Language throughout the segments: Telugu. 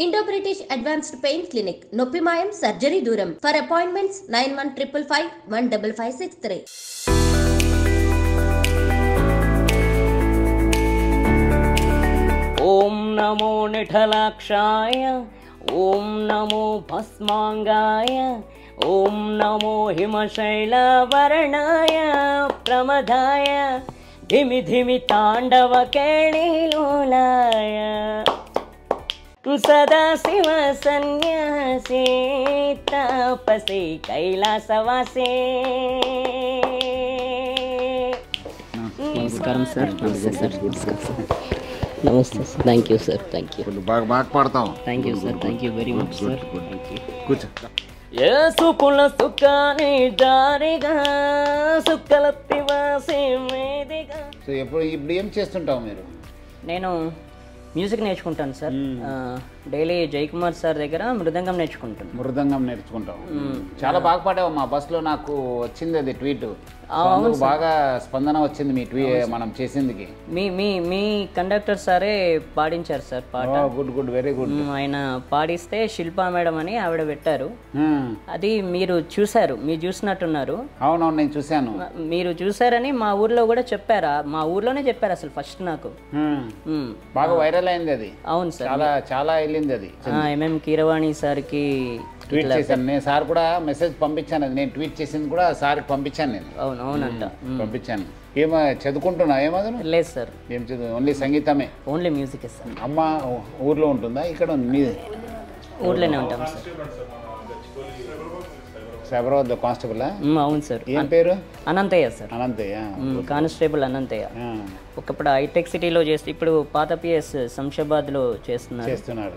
Indo British advanced pain clinic, నొప్పి మాయం, సర్జరీ దూరం. For appointments 9155515563. ఓం నమో నిఠలాక్షాయ, ఓం నమో భస్మాంగాయ, ఓం నమో హిమశైలవర్ణాయ ప్రమదాయ, ధిమి ధిమి తాండవ కేళిలోలాయ, సదాశివ సన్యాసి తపసి కైలాసవాసే. నమస్కారం సార్. నమస్తే సార్. నమస్తే sir. Thank you sir. Thank you. బాగా పాడతాం. Thank you sir. Thank you very much sir. కూర్చో. సుకుల సుఖాని దారిగా సుక్కలత్తివాసి మేదిగా. సో ఇప్పుడు ఏం చేస్తుంటావు మీరు? నేను మ్యూజిక్ నేర్చుకుంటాను సార్. డైలీ జయకుమార్ సార్ దగ్గర మృదంగం నేర్చుకుంటాను. మృదంగం నేర్చుకుంటాం. చాలా బాగా పాడావు. మా బస్సులో నాకు వచ్చింది అది ట్వీట్. బాగా స్పందన వచ్చింది మీ మనం చేసిందికి. మీ కండక్టర్ సారే పాడించారు సార్ పాట. Good good, very good. ఆయన పాడిస్తే శిల్పా మేడం అని ఆవిడ పెట్టారు. అది మీరు చూసారు, మీరు చూసినట్టున్నారు. అవునవును, నేను చూశాను. మీరు చూసారని మా ఊర్లో కూడా చెప్పారా? మా ఊర్లోనే చెప్పారు అసలు ఫస్ట్ నాకు. బాగా వైరల్ అయింది అది. అవును సార్, చాలా చాలా వెళ్ళింది అది. ఎంఎం కీరవాణి సార్కి ట్వీట్ చేశాను నేను. సార్ కూడా మెసేజ్ పంపించాను. అది నేను ట్వీట్ చేసింది కూడా సార్కి పంపించాను నేను. అవునంట పంపించాను. ఏమో చదువుకుంటున్నా? ఏమదను? లేదు సార్, ఏం చదువు? ఓన్లీ సంగీతమే? Only music sir. అమ్మ ఊర్లో ఉంటుందా? ఇక్కడ మీ ఊర్లోనే ఉంటాం సార్. సైబరాబాద్ కానిస్టేబుల్? అవును సార్. ఏం పేరు? అనంతయ్య సార్. అనంతయ్య, కానిస్టేబుల్ అనంతయ్య. ఒకప్పుడు హైటెక్ సిటీలో చేస్తే, ఇప్పుడు పాత పిఎస్ శంషాబాద్లో చేస్తున్నారు.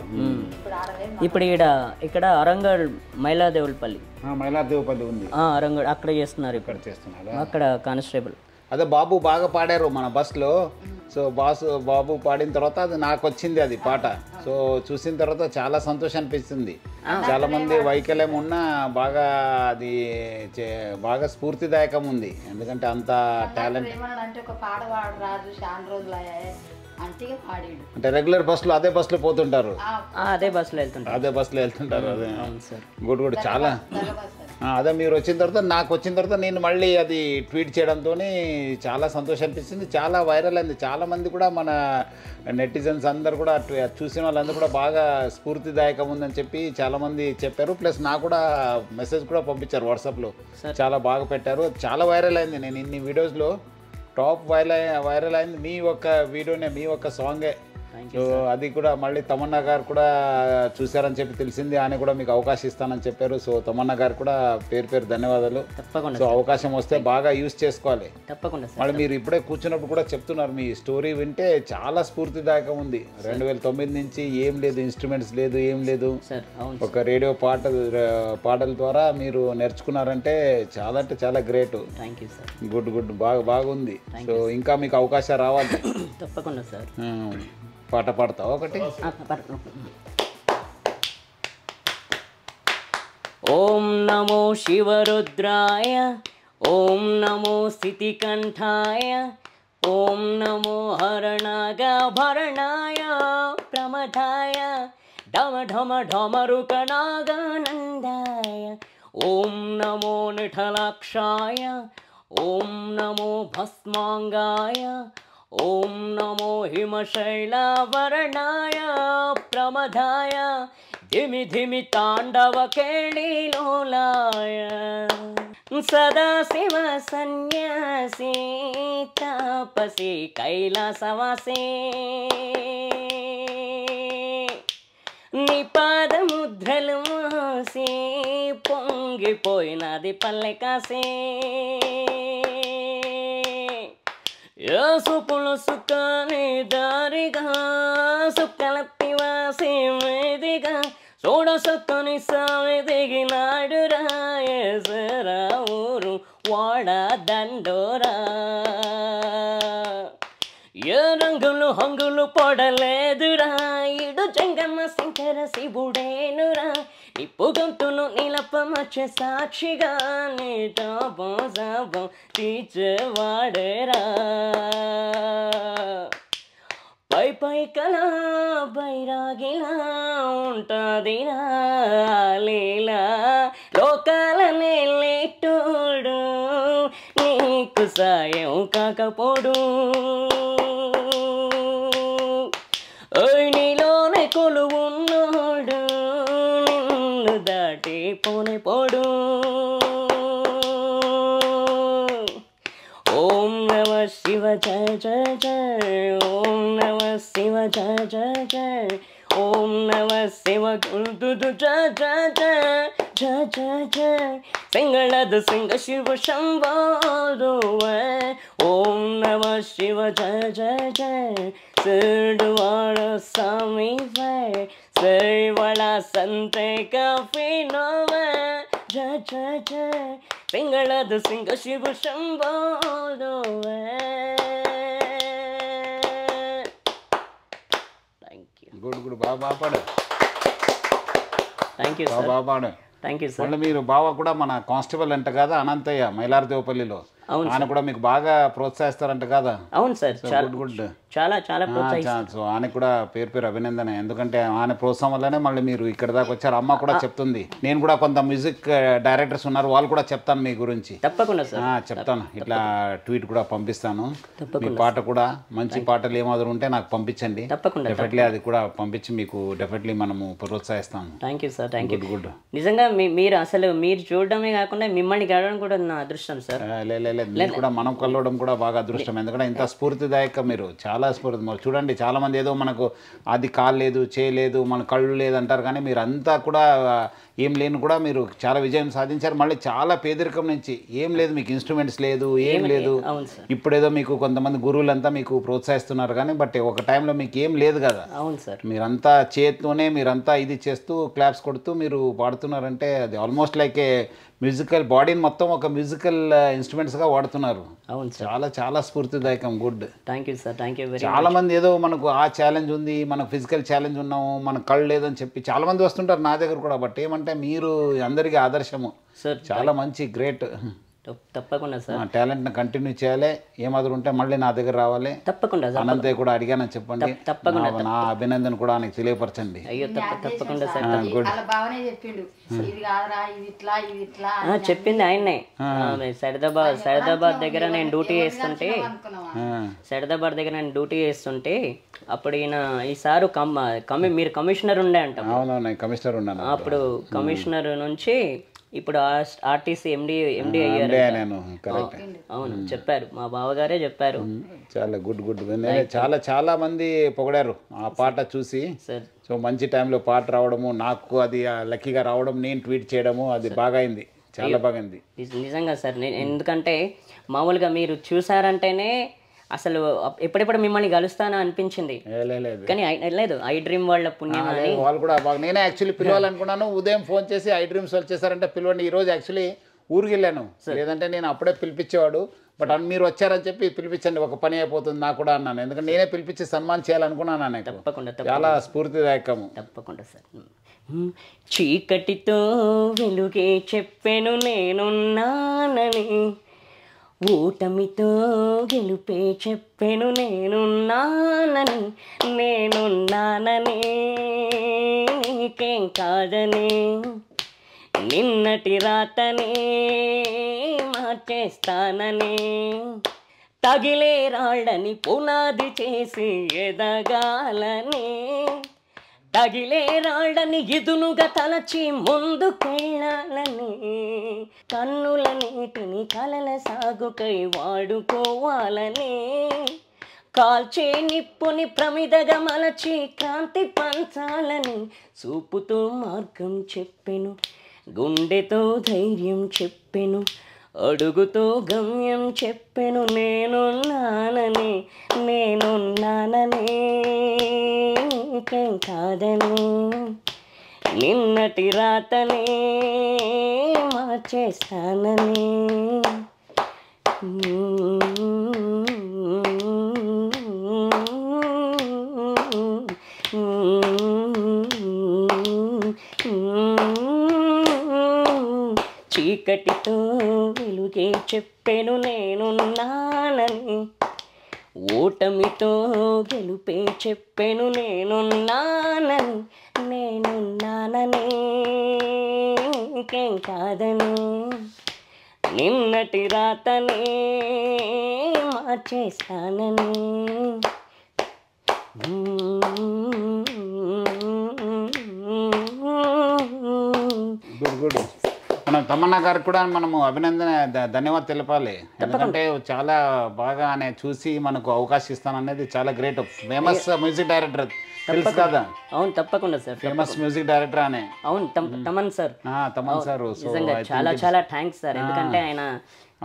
ఇప్పుడు ఇక్కడ అరంగడ్ మైలాదేవులపల్లి ఉంది. అరంగడ్ అక్కడ చేస్తున్నారు. ఇక్కడ చేస్తున్నారు. అక్కడ కానిస్టేబుల్. అదే బాబు బాగా పాడారు మన బస్లో. సో బాబు పాడిన తర్వాత అది నాకు వచ్చింది అది పాట. సో చూసిన తర్వాత చాలా సంతోషం అనిపిస్తుంది. చాలా మంది వైకల్యం ఉన్నా బాగా అది బాగా స్ఫూర్తిదాయకం ఉంది. ఎందుకంటే అంత టాలెంట్. అంటే రెగ్యులర్ బస్సులో అదే బస్సులో పోతుంటారు? అదే బస్సులో వెళ్తుంటారు. అదే గుడ్ గుడ్. చాలా అదే మీరు వచ్చిన తర్వాత, నాకు వచ్చిన తర్వాత నేను మళ్ళీ అది ట్వీట్ చేయడంతో చాలా సంతోషం అనిపిస్తుంది. చాలా వైరల్ అయింది. చాలామంది కూడా మన నెటిజన్స్ అందరు కూడా చూసిన వాళ్ళందరూ కూడా బాగా స్ఫూర్తిదాయకం ఉందని చెప్పి చాలామంది చెప్పారు. ప్లస్ నాకు కూడా మెసేజ్ కూడా పంపించారు వాట్సాప్లో. చాలా బాగా పెట్టారు. చాలా వైరల్ అయింది. నేను ఇన్ని వీడియోస్లో టాప్ వైరల్ అయింది మీ ఒక్క వీడియోనే, మీ ఒక్క సాంగే. సో అది కూడా మళ్ళీ తమన్నా గారు కూడా చూశారని చెప్పి తెలిసింది. ఆయన కూడా మీకు అవకాశం ఇస్తానని చెప్పారు. సో తమన్నా గారు కూడా పేరు ధన్యవాదాలు. తప్పకుండా. సో అవకాశం వస్తే బాగా యూజ్ చేసుకోవాలి. తప్పకుండా. మళ్ళీ మీరు ఇప్పుడే కూర్చున్నప్పుడు కూడా చెప్తున్నారు, మీ స్టోరీ వింటే చాలా స్ఫూర్తిదాయకం ఉంది. 2009 నుంచి ఏం లేదు, ఇన్స్ట్రుమెంట్స్ లేదు, ఏం లేదు, ఒక రేడియో పాటల ద్వారా మీరు నేర్చుకున్నారంటే చాలా అంటే చాలా గ్రేట్. గుడ్ గుడ్, బాగుంది. సో ఇంకా మీకు అవకాశం రావాలి. తప్పకుండా సార్. పాట పాడతావు ఒకటి? ఓం నమో శివరుద్రాయ, ఓం నమో స్థితికంఠాయ, ఓం నమో హరణాగభరణాయ ప్రమథాయ, ఢమ ఢమ ఢమరుకనాగానందాయ, ఓం నమో నిఠలాక్షాయ, ఓం నమో భస్మాంగాయ, ఓం నమో హిమశైలవర్ణాయ ప్రమదాయ, ధిమి ధిమి తాండవ కేళిలోలాయ, సదాశివ సన్యాసి తపసి కైలాసవాసే. నీ పాదముద్రలు మోసి పొంగిపోయినది పల్లె కాసే. సుకుల సుఖాని దారిగా సుక్కలత్తివాసి మేదిగా, చూడసొక్కని సామి దిగినాడు రాయేసరా ఊరు వాడ దండోరా. ఏ రంగులు హంగులు పొడలేదురా, ఇడు జంగమ్మ శంకర శివుడేనురా. నిప్పు గొంతును నిలపమచ్చే సాక్షిగా నీటోపం తీర్చేవాడేరా. పై కలా బైరాగిలా ఉంటదిరా లీలా లోకాల నెల్లెటోడు నీకు సాయం కాకపోడు నీలోనే కొలువున్నాడు నిన్ను దాటి పోడు ఓం నమ శివ జయ జయ జయ ఓం నమ శివ జయ జయ జయ ఓం నమ శివ జయ జయ జయ జయ జయ సింగళదు సింగ శివ శంభోరువే ఓం నమ శివ జయ జయ జయ సిరుడువాడ స్వామి శ్రీవళ సంతే కఫినోవే జయ జయ జయ సింగళదు సింగ శివ శంభోరువే గుడ్ బాగా పాడు థ్యాంక్ యూ బాగా పాడు థ్యాంక్ యూ సార్ మళ్ళీ మీరు బావ కూడా మన కానిస్టేబుల్ అంట కదా అనంతయ్య మైలారదేవపల్లిలో ఆయన కూడా మీకు బాగా ప్రోత్సహిస్తారంట కదా అవును సార్ గుడ్ చాలా చాలా సో ఆయనకు కూడా పేరు అభినందన ఎందుకంటే ఆయన ప్రోత్సాహం వల్లనే మళ్ళీ మీరు ఇక్కడ దాకా వచ్చారు అమ్మ కూడా చెప్తుంది నేను కూడా కొంత మ్యూజిక్ డైరెక్టర్స్ ఉన్నారు వాళ్ళు కూడా చెప్తాను మీ గురించి తప్పకుండా సార్ చెప్తాను ఇట్లా ట్వీట్ కూడా పంపిస్తాను మీ పాట కూడా మంచి పాటలు ఏమాదిరి ఉంటే నాకు పంపించండి తప్పకుండా డెఫినెట్లీ అది కూడా పంపించి మీకు డెఫినెట్లీ మనము ప్రోత్సహిస్తాము thank you sir thank you good నిజంగా మీరు అసలు మీరు చూడడమే కాకుండా మిమ్మల్ని గడవడం కూడా నా అదృష్టం సార్ లేదు కూడా మనం కలవడం కూడా బాగా అదృష్టం ఎందుకంటే ఇంత స్ఫూర్తిదాయక మీరు చాలా స్ఫూర్తి చూడండి చాలా మంది ఏదో మనకు అది కాలేదు చేయలేదు మన కళ్ళు లేదు అంటారు కానీ మీరు అంతా కూడా ఏం లేని కూడా మీరు చాలా విజయం సాధించారు మళ్ళీ చాలా పేదరికం నుంచి ఏం లేదు మీకు ఇన్స్ట్రుమెంట్స్ లేదు ఏం లేదు ఇప్పుడేదో మీకు కొంతమంది గురువులంతా మీకు ప్రోత్సహిస్తున్నారు కానీ బట్ ఒక టైంలో మీకు ఏం లేదు కదా అవును సార్ మీరంతా చేతితోనే మీరంతా ఇది చేస్తూ క్లాప్స్ కొడుతూ మీరు పాడుతున్నారంటే అది ఆల్మోస్ట్ లైక్ ఏ మ్యూజికల్ బాడీని మొత్తం ఒక మ్యూజికల్ ఇన్స్ట్రుమెంట్స్గా వాడుతున్నారు అవును సార్ చాలా చాలా స్ఫూర్తిదాయకం good thank you sir thank you very చాలా మంది ఏదో మనకు ఆ ఛాలెంజ్ ఉంది మనకు ఫిజికల్ ఛాలెంజ్ ఉన్నాము మనకు కళ్ళు లేదని చెప్పి చాలా మంది వస్తుంటారు నా దగ్గర కూడా బట్ ఏమంటే మీరు అందరికీ ఆదర్శము సార్ చాలా మంచి గ్రేట్ తప్పకుండా సార్ టాలెంట్ని కంటిన్యూ చేయాలి ఏమాదిరి ఉంటే మళ్ళీ నా దగ్గర రావాలి తప్పకుండా అనంతయ్య కూడా అడిగానని చెప్పండి తప్పకుండా నా అభినందన కూడా ఆయనకు తెలియపరచండి అయ్యో తప్పకుండా సార్ చెప్పింది ఆయన్నే సైదాబాద్ దగ్గర నేను డ్యూటీ చేస్తుంటే అప్పుడు ఈ సారు మీరు కమిషనర్ ఉండే అంట అవునవును కమిషనర్ ఉన్నాను అప్పుడు కమిషనర్ నుంచి ఇప్పుడు ఆర్టీసీ ఎండి అయ్యారు అవును చెప్పారు మా బావగారే చెప్పారు చాలా గుడ్ చాలా చాలా మంది పొగిడారు ఆ పాట చూసి సో మంచి టైంలో పాట రావడము నాకు అది లక్కీగా రావడం నేను ట్వీట్ చేయడము అది బాగా అయింది చాలా బాగుంది నిజంగా సార్ ఎందుకంటే మామూలుగా మీరు చూసారంటేనే అసలు ఎప్పుడెప్పుడు మిమ్మల్ని కలుస్తానా అనిపించింది కానీ లేదు ఐ డ్రీమ్ వాళ్ళ పుణ్యం అని వాళ్ళు కూడా బాగా నేనే యాక్చువల్లీ పిలవాలనుకున్నాను ఉదయం ఫోన్ చేసి ఐ డ్రీమ్స్ వాళ్ళు చేశారంటే పిలవండి ఈ రోజు యాక్చువల్లీ ఊరికి వెళ్ళాను లేదంటే నేను అప్పుడే పిలిపించేవాడు బట్ మీరు వచ్చారని చెప్పి పిలిపించండి ఒక పని అయిపోతుంది నాకు కూడా అన్నాను ఎందుకంటే నేనే పిలిపించి సన్మానం చేయాలనుకున్నాను తప్పకుండా చాలా స్ఫూర్తిదాయకము తప్పకుండా సార్ చీకటితో వెలుగే చెప్పెను నేనున్నానని ఓటమితో గెలుపే చెప్పెను నేనున్నానని నీకేం కాదని నిన్నటి రాతని మార్చేస్తానని తగిలే రాళ్ళని పునాది చేసి ఎదగాలని తగిలే రాళ్ళని ఎదునుగా తలచి ముందుకెళ్ళాలని కన్నుల నీటిని కలల సాగుకై వాడుకోవాలని కాల్చే నిప్పుని ప్రమిదగా మలచి క్రాంతి పంచాలని చూపుతో మార్గం చెప్పెను గుండెతో ధైర్యం చెప్పెను అడుగుతో గమ్యం చెప్పెను నేనున్నానని నీకేం కాదని నిన్నటి రాతని మార్చేస్తానని చీకటితో వెలుగే చెప్పెను నేనున్నానని ఓటమితో గెలుపే చెప్పెను నేనున్నానని ఇంకేం కాదని నిన్నటి రాతనే మార్చేస్తానని. గుడ్. మనం తమన్నా గారికి కూడా మనము అభినందన ధన్యవాదాలు తెలపాలి. ఎందుకంటే చాలా బాగా అనే చూసి మనకు అవకాశం ఇస్తాననేది చాలా గ్రేట్. ఫేమస్ మ్యూజిక్ డైరెక్టర్ తెలుసు కదా? అవును, తప్పకుండా సార్. ఫేమస్ మ్యూజిక్ డైరెక్టర్ అనే. అవును, తమన్ సార్. తమన్ సార్ చాలా చాలా థ్యాంక్స్ సార్. ఎందుకంటే ఆయన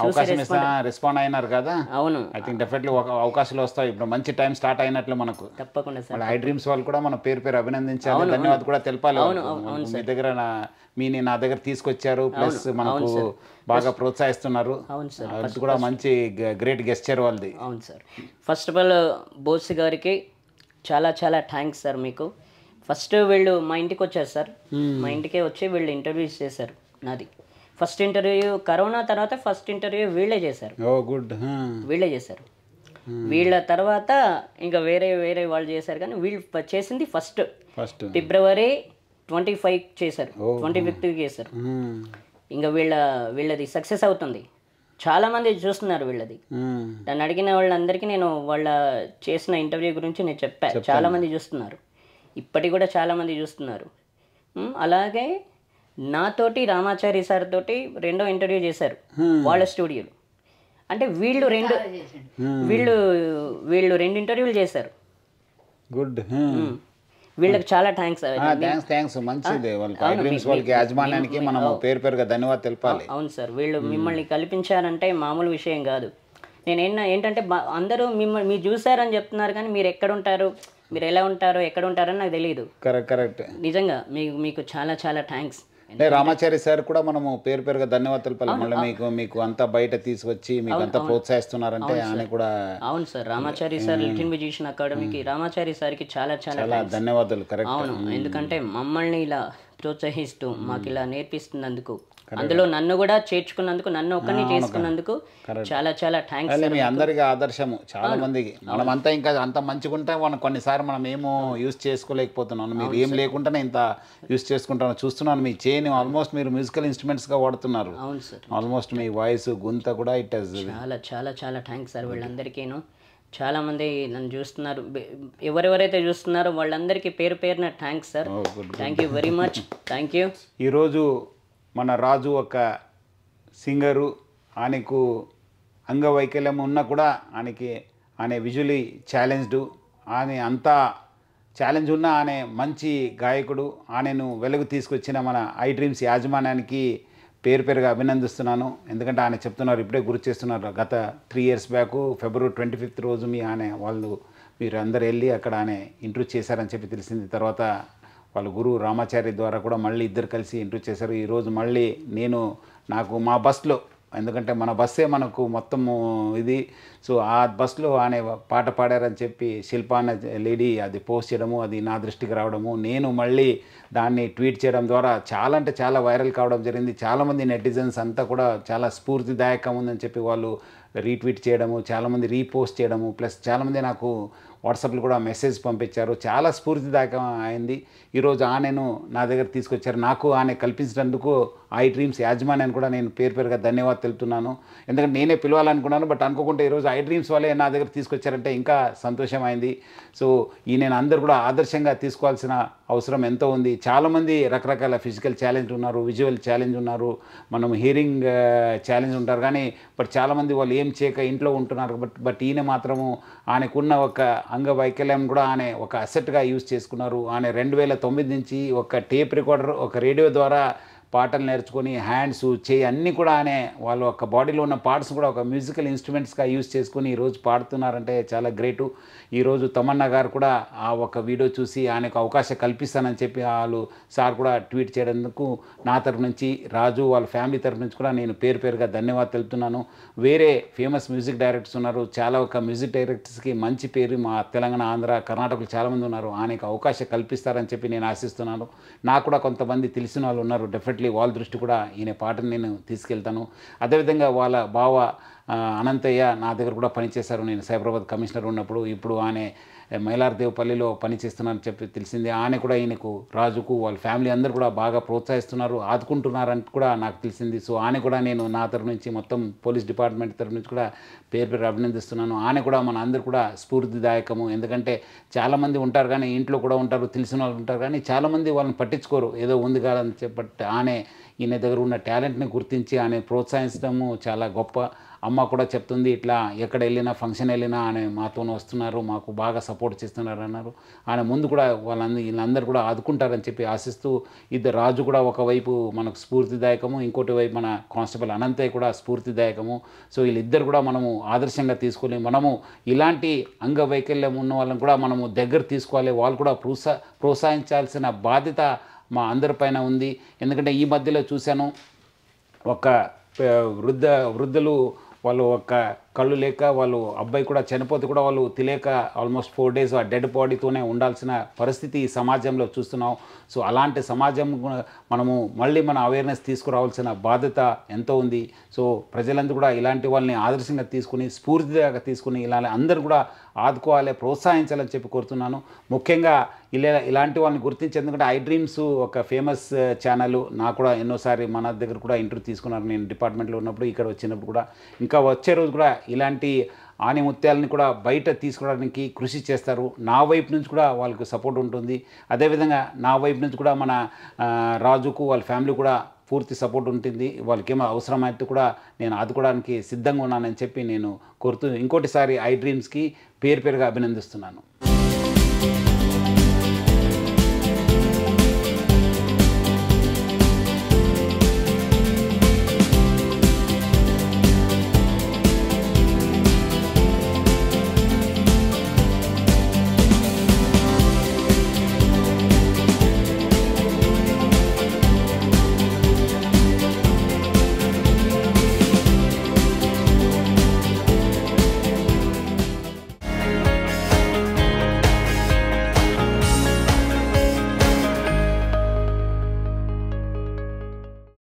అవకాశం ఇస్తా రెస్పాండ్ అయినారు కదా. అవును, ఐ థింక్ డెఫినెట్లీ అవకాశాలు వస్తాయి. ఇప్పుడు మంచి టైం స్టార్ట్ అయినట్లు మనకు. తప్పకుండా సార్. ఐ డ్రీమ్స్ వాళ్ళు కూడా మన పేరు అభినందించాలి, ధన్యవాదాలు కూడా తెలపాలి. మీ దగ్గర నా దగ్గర తీసుకొచ్చారు, ప్లస్ మనకు బాగా ప్రోత్సహిస్తున్నారు. అది కూడా మంచి గ్రేట్ గెస్చర్ వాళ్ళది. అవును sir. First of all Bose గారికి చాలా చాలా థ్యాంక్స్ సార్. మీకు ఫస్ట్ వీళ్ళు మా ఇంటికి వచ్చారు సార్. మా ఇంటికే వచ్చి వీళ్ళు ఇంటర్వ్యూస్ చేశారు. నాది ఫస్ట్ ఇంటర్వ్యూ కరోనా తర్వాత ఫస్ట్ ఇంటర్వ్యూ వీళ్ళే చేశారు. వీళ్ళే చేశారు. వీళ్ళ తర్వాత ఇంకా వేరే వాళ్ళు చేశారు, కానీ వీళ్ళు చేసింది ఫస్ట్ ఫిబ్రవరి 25 చేశారు, 25th చేశారు. ఇంకా వీళ్ళది సక్సెస్ అవుతుంది. చాలామంది చూస్తున్నారు వీళ్ళది. నన్ను అడిగిన వాళ్ళందరికీ నేను వాళ్ళ చేసిన ఇంటర్వ్యూ గురించి నేను చెప్పాను. చాలామంది చూస్తున్నారు, ఇప్పటికి కూడా చాలామంది చూస్తున్నారు. అలాగే నాతోటి రామాచారి సార్ తోటి 2వ ఇంటర్వ్యూ చేశారు వాళ్ళ స్టూడియోలో. అంటే వీళ్ళు రెండు ఇంటర్వ్యూలు చేశారు. గుడ్. వీళ్ళకి చాలా థ్యాంక్స్. మంచిది. వాళ్ళకి యాజమాన్యానికి మనం పేరుగా ధన్యవాదాలు తెలపాలి. అవును సార్. వీళ్ళు మిమ్మల్ని కల్పించారంటే మామూలు విషయం కాదు. నేను ఏంటంటే అందరూ మిమ్మల్ని మీరు చూసారని చెప్తున్నారు, కానీ మీరు ఎక్కడ ఉంటారు, మీరు ఎలా ఉంటారో ఎక్కడ ఉంటారని నాకు తెలియదు. కరెక్ట్. నిజంగా మీకు చాలా చాలా థ్యాంక్స్. రామాచారి సార్ కూడా మనము పేరుగా ధన్యవాదాలు తెలపాలి. మళ్ళీ మీకు అంతా బయట తీసుకొచ్చి మీకు అంతా ప్రోత్సహిస్తున్నారంటే ఆయన కూడా. అవును సార్. రామాచారి సార్ లిటిల్ మ్యూజిషియన్ అకాడమీకి రామాచారి సార్కి చాలా చాలా ధన్యవాదాలు. కరెక్ట్. అవును, ఎందుకంటే మమ్మల్ని ఇలా ప్రోత్సహిస్తూ మాకు ఇలా నేర్పిస్తున్నందుకు, అందులో నన్ను కూడా చేర్చుకున్నందుకు, నన్ను ఒక్కరిని చేసుకున్నందుకు చాలా చాలా థ్యాంక్స్. మీ అందరికీ ఆదర్శము చాలా మందికి. మనమంతా ఇంకా అంత మంచిగా ఉంటే మనం కొన్నిసార్లు మనం ఏమో యూజ్ చేసుకోలేకపోతున్నాను. మీరు ఏం లేకుండానే ఇంత యూజ్ చేసుకుంటాను చూస్తున్నాను. మీ చేయని ఆల్మోస్ట్ మీరు మ్యూజికల్ ఇన్స్ట్రుమెంట్స్గా వాడుతున్నారు. అవును సార్. ఆల్మోస్ట్ మీ వాయిస్ గుంత కూడా ఇట్ చాలా చాలా చాలా థ్యాంక్స్ సార్. వీళ్ళందరికీను చాలామంది నన్ను చూస్తున్నారు. ఎవరెవరైతే చూస్తున్నారో వాళ్ళందరికీ పేరున thanks sir. Thank you very much. Thank you. ఈరోజు మన రాజు ఒక సింగరు. ఆయనకు అంగవైకల్యం ఉన్నా కూడా ఆయన విజువలీ ఛాలెంజ్డ్. ఆయన అంతా ఛాలెంజ్ ఉన్న ఆయన మంచి గాయకుడు. ఆయనను వెలుగు తీసుకొచ్చిన మన ఐ డ్రీమ్స్ యాజమాన్యానికి పేరుగా అభినందిస్తున్నాను. ఎందుకంటే ఆయన చెప్తున్నారు, ఇప్పుడే గుర్తు చేస్తున్నారు, గత 3 years బ్యాక్ ఫిబ్రవరి 25th రోజు మీరు అందరు వెళ్ళి అక్కడ ఆయన ఇంటర్వ్యూ చేశారని చెప్పి తెలిసింది. తర్వాత వాళ్ళ గురువు రామాచారి ద్వారా కూడా మళ్ళీ ఇద్దరు కలిసి ఇంటర్వ్యూ చేశారు. ఈరోజు మళ్ళీ నాకు మా బస్లో, ఎందుకంటే మన బస్సే మనకు మొత్తము ఇది. సో ఆ బస్లో ఆయన పాట పాడారని చెప్పి శిల్ప అన్న లేడీ అది పోస్ట్ చేయడము, అది నా దృష్టికి రావడము, నేను మళ్ళీ దాన్ని ట్వీట్ చేయడం ద్వారా చాలా అంటే చాలా వైరల్ కావడం జరిగింది. చాలామంది నెటిజన్స్ అంతా కూడా చాలా స్ఫూర్తిదాయకం ఉందని చెప్పి వాళ్ళు రీట్వీట్ చేయడము, చాలామంది రీపోస్ట్ చేయడము, ప్లస్ చాలామంది నాకు వాట్సాప్లో కూడా మెసేజ్ పంపించారు. చాలా స్ఫూర్తిదాయకం అయింది. ఈరోజు ఆయనను నా దగ్గర తీసుకొచ్చారు. నాకు ఆయన కల్పించినందుకు ఐ డ్రీమ్స్ యాజమాన్యాన్ని కూడా నేను పేరుగా ధన్యవాదాలు తెలుపుతున్నాను. ఎందుకంటే నేనే పిలవాలనుకున్నాను, బట్ అనుకోకుండా ఈరోజు ఐ డ్రీమ్స్ వాళ్ళే నా దగ్గర తీసుకొచ్చారంటే ఇంకా సంతోషమైంది. సో నేను అందరూ కూడా ఆదర్శంగా తీసుకోవాల్సిన అవసరం ఎంతో ఉంది. చాలామంది రకరకాల ఫిజికల్ ఛాలెంజ్ ఉన్నారు, విజువల్ ఛాలెంజ్ ఉన్నారు, మనం హియరింగ్ ఛాలెంజ్ ఉంటారు. కానీ బట్ చాలామంది వాళ్ళు ఏం చేయక ఇంట్లో ఉంటున్నారు. బట్ ఈయన మాత్రము ఆయనకున్న ఒక అంగవైకల్యం కూడా ఆయన ఒక అసెట్గా యూజ్ చేసుకున్నారు. ఆయన 2009 నుంచి ఒక టేప్ రికార్డర్, ఒక రేడియో ద్వారా పాటలు నేర్చుకొని హ్యాండ్స్, చేయి అన్నీ కూడా వాళ్ళ ఒక బాడీలో ఉన్న పార్ట్స్ కూడా ఒక మ్యూజికల్ ఇన్స్ట్రుమెంట్స్గా యూజ్ చేసుకుని ఈరోజు పాడుతున్నారంటే చాలా గ్రేటు. ఈరోజు తమన్నా గారు కూడా ఆ ఒక వీడియో చూసి ఆయనకు అవకాశం కల్పిస్తానని చెప్పి వాళ్ళు సార్ కూడా ట్వీట్ చేయడానికి నా తరఫు నుంచి, రాజు వాళ్ళ ఫ్యామిలీ తరఫు నుంచి కూడా నేను పేరుగా ధన్యవాదాలు తెలుపుతున్నాను. వేరే ఫేమస్ మ్యూజిక్ డైరెక్టర్స్ ఉన్నారు, చాలా ఒక మ్యూజిక్ డైరెక్టర్స్కి మంచి పేరు మా తెలంగాణ, ఆంధ్ర, కర్ణాటకలో చాలామంది ఉన్నారు. ఆయనకు అవకాశం కల్పిస్తారని చెప్పి నేను ఆశిస్తున్నాను. నాకు కూడా కొంతమంది తెలిసిన వాళ్ళు ఉన్నారు. డెఫినెట్లీ డెఫినెట్లీ వాళ్ళ దృష్టి కూడా ఈయన పాటను నేను తీసుకెళ్తాను. అదేవిధంగా వాళ్ళ బావ అనంతయ్య నా దగ్గర కూడా పనిచేశారు. నేను సైబరాబాద్ కమిషనర్ ఉన్నప్పుడు. ఇప్పుడు ఆయన మైలార్దేవపల్లిలో పనిచేస్తున్నారని చెప్పి తెలిసింది. ఆయన కూడా ఈయనకు రాజుకు వాళ్ళ ఫ్యామిలీ అందరూ కూడా బాగా ప్రోత్సహిస్తున్నారు, ఆదుకుంటున్నారని కూడా నాకు తెలిసింది. సో ఆయన కూడా నేను నా తరఫు నుంచి మొత్తం పోలీస్ డిపార్ట్మెంట్ తరఫు నుంచి కూడా పేరు అభినందిస్తున్నాను. ఆయన కూడా మన అందరూ కూడా స్ఫూర్తిదాయకము. ఎందుకంటే చాలామంది ఉంటారు కానీ ఇంట్లో కూడా ఉంటారు, తెలిసిన వాళ్ళు ఉంటారు కానీ చాలామంది వాళ్ళని పట్టించుకోరు, ఏదో ఉంది కాదని చెప్పి ఈయన దగ్గర ఉన్న టాలెంట్ని గుర్తించి ఆయన ప్రోత్సహించడము చాలా గొప్ప. అమ్మ కూడా చెప్తుంది, ఇట్లా ఎక్కడ వెళ్ళినా ఫంక్షన్ వెళ్ళినా ఆయన మాతోనే వస్తున్నారు, మాకు బాగా సపోర్ట్ చేస్తున్నారు అన్నారు. ఆయన ముందు కూడా వీళ్ళందరూ కూడా ఆదుకుంటారని చెప్పి ఆశిస్తూ, ఇద్దరు రాజు కూడా ఒకవైపు మనకు స్ఫూర్తిదాయకము, ఇంకోటి వైపు మన కానిస్టేబుల్ అనంతయ్య కూడా స్ఫూర్తిదాయకము. సో వీళ్ళిద్దరు కూడా మనము ఆదర్శంగా తీసుకొని మనము ఇలాంటి అంగవైకల్యం ఉన్న వాళ్ళని కూడా మనము దగ్గర తీసుకోవాలి. వాళ్ళు కూడా ప్రోత్సహించాల్సిన బాధ్యత మా అందరిపైన ఉంది. ఎందుకంటే ఈ మధ్యలో చూశాను, ఒక వృద్ధులు వాళ్ళు ఒక కళ్ళు లేక వాళ్ళు అబ్బాయి కూడా చనిపోతే కూడా వాళ్ళు తెలియక ఆల్మోస్ట్ 4 days ఆ డెడ్ బాడీతోనే ఉండాల్సిన పరిస్థితి ఈ సమాజంలో చూస్తున్నాం. సో అలాంటి సమాజం మనము మళ్ళీ మన అవేర్నెస్ తీసుకురావాల్సిన బాధ్యత ఎంతో ఉంది. సో ప్రజలందరూ కూడా ఇలాంటి వాళ్ళని ఆదర్శంగా తీసుకుని స్ఫూర్తిగా తీసుకుని ఇలా అందరూ కూడా ఆదుకోవాలి, ప్రోత్సహించాలని చెప్పి కోరుతున్నాను. ముఖ్యంగా ఇలాంటి వాళ్ళని గుర్తించి, ఎందుకంటే ఐ డ్రీమ్స్ ఒక ఫేమస్ ఛానల్, నాకు కూడా ఎన్నోసారి మన దగ్గర కూడా ఇంటర్వ్యూ తీసుకున్నారు. నేను డిపార్ట్మెంట్లో ఉన్నప్పుడు, ఇక్కడ వచ్చినప్పుడు కూడా, ఇంకా వచ్చే రోజు కూడా ఇలాంటి ఆణిముత్యాలని కూడా బయట తీసుకోవడానికి కృషి చేస్తారు. నా వైపు నుంచి కూడా వాళ్ళకి సపోర్ట్ ఉంటుంది. అదేవిధంగా నా వైపు నుంచి కూడా మన రాజుకు వాళ్ళ ఫ్యామిలీ కూడా పూర్తి సపోర్ట్ ఉంటుంది. వాళ్ళకి ఏమో అవసరమైతే కూడా నేను ఆదుకోవడానికి సిద్ధంగా ఉన్నానని చెప్పి నేను కోరుతూ ఇంకోటిసారి ఐ డ్రీమ్స్కి పేరుగా అభినందిస్తున్నాను.